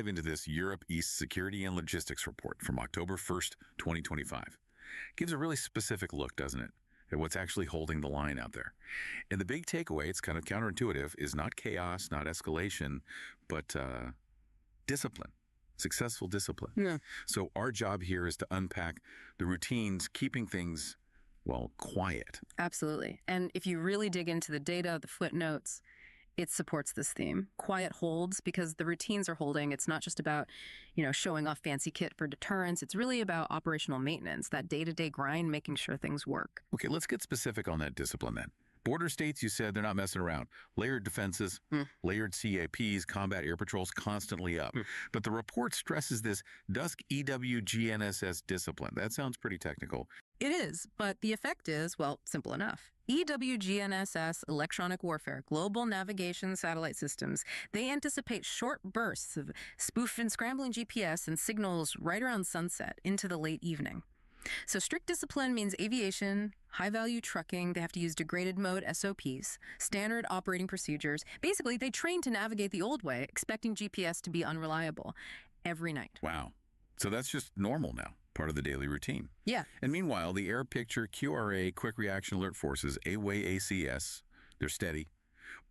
into this Europe East Security and Logistics Report from October 1st, 2025. Gives a really specific look, doesn't it, at what's actually holding the line out there. And the big takeaway, it's kind of counterintuitive, is not chaos, not escalation, but discipline. Successful discipline. Yeah. So our job here is to unpack the routines, keeping things, well, quiet. Absolutely. And if you really dig into the data, the footnotes, it supports this theme. Quiet holds because the routines are holding. It's not just about, showing off fancy kit for deterrence. It's really about operational maintenance, that day-to-day grind, making sure things work. Okay, let's get specific on that discipline then. Border states, you said, they're not messing around. Layered defenses, layered CAPs, combat air patrols constantly up. But the report stresses this Dusk EW GNSS discipline. That sounds pretty technical. It is, but the effect is, well, simple enough. EW GNSS electronic warfare, global navigation satellite systems, they anticipate short bursts of spoof and scrambling GPS and signals right around sunset into the late evening. So strict discipline means aviation, high-value trucking, they have to use degraded mode SOPs, standard operating procedures. Basically, they train to navigate the old way, expecting GPS to be unreliable every night. Wow. So that's just normal now, part of the daily routine. Yeah. And meanwhile, the Air Picture, QRA, Quick Reaction Alert Forces, AWAY ACS, they're steady.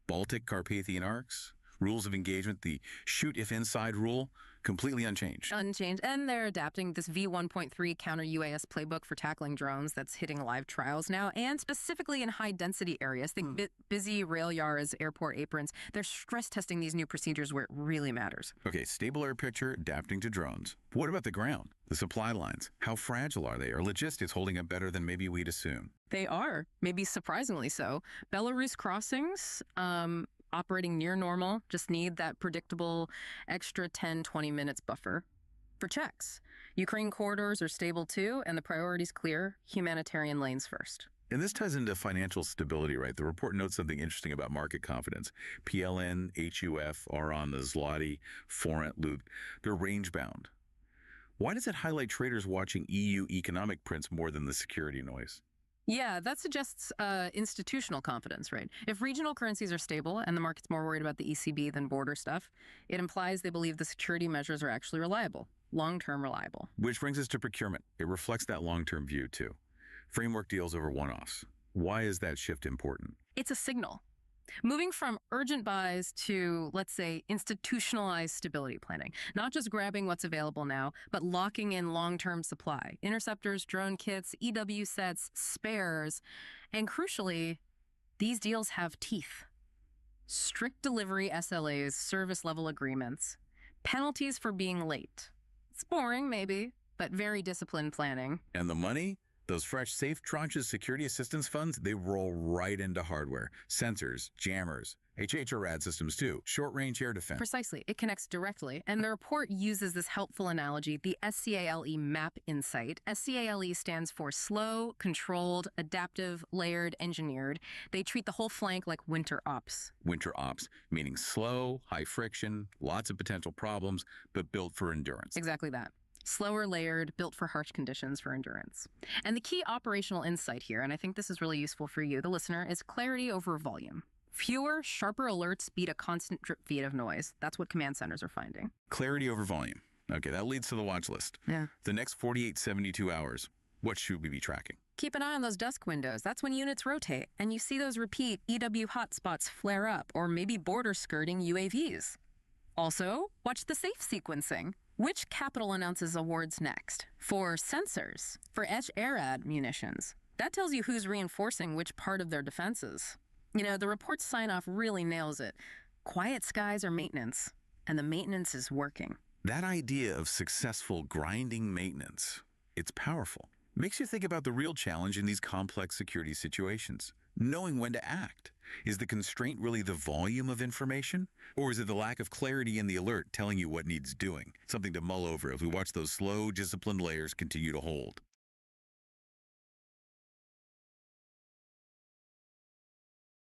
Baltic Carpathian Arcs, rules of engagement, the shoot if inside rule, completely unchanged. Unchanged. And they're adapting this V1.3 counter-UAS playbook for tackling drones that's hitting live trials now, and specifically in high-density areas. Think busy rail yards, airport aprons. They're stress testing these new procedures where it really matters. Okay, stable air picture, adapting to drones. But what about the ground? The supply lines? How fragile are they? Are logistics holding up better than maybe we'd assume? They are, maybe surprisingly so. Belarus crossings, operating near normal, just need that predictable extra 10-20 minutes buffer for checks. Ukraine corridors are stable too, and the priority's clear: humanitarian lanes first. And this ties into financial stability, right? The report notes something interesting about market confidence. PLN, HUF are on the zloty, forint loop. They're range-bound. Why does it highlight traders watching EU economic prints more than the security noise? Yeah, that suggests institutional confidence, right? If regional currencies are stable and the market's more worried about the ECB than border stuff, it implies they believe the security measures are actually reliable, long-term reliable. Which brings us to procurement. It reflects that long-term view, too. Framework deals over one-offs. Why is that shift important? It's a signal. Moving from urgent buys to, let's say, institutionalized stability planning. Not just grabbing what's available now, but locking in long-term supply. Interceptors, drone kits, EW sets, spares. And crucially, these deals have teeth. Strict delivery SLAs, service level agreements, penalties for being late. It's boring, maybe, but very disciplined planning. And the money? Those fresh, safe tranches security assistance funds, they roll right into hardware. Sensors, jammers, SHORAD systems too, short-range air defense. Precisely. It connects directly. And the report uses this helpful analogy, the SCALE map insight. SCALE stands for slow, controlled, adaptive, layered, engineered. They treat the whole flank like winter ops. Winter ops, meaning slow, high friction, lots of potential problems, but built for endurance. Exactly that. Slower layered, built for harsh conditions for endurance. And the key operational insight here, and I think this is really useful for you, the listener, is clarity over volume. Fewer, sharper alerts beat a constant drip feed of noise. That's what command centers are finding. Clarity over volume. Okay, that leads to the watch list. Yeah. The next 48, 72 hours, what should we be tracking? Keep an eye on those dusk windows. That's when units rotate, and you see those repeat EW hotspots flare up, or maybe border skirting UAVs. Also, watch the safe sequencing. Which capital announces awards next? For sensors, for SHORAD munitions. That tells you who's reinforcing which part of their defenses. The report's sign-off really nails it. Quiet skies are maintenance, and the maintenance is working. That idea of successful grinding maintenance, it's powerful. Makes you think about the real challenge in these complex security situations. Knowing when to act. Is the constraint really the volume of information? Or is it the lack of clarity in the alert telling you what needs doing? Something to mull over as we watch those slow, disciplined layers continue to hold.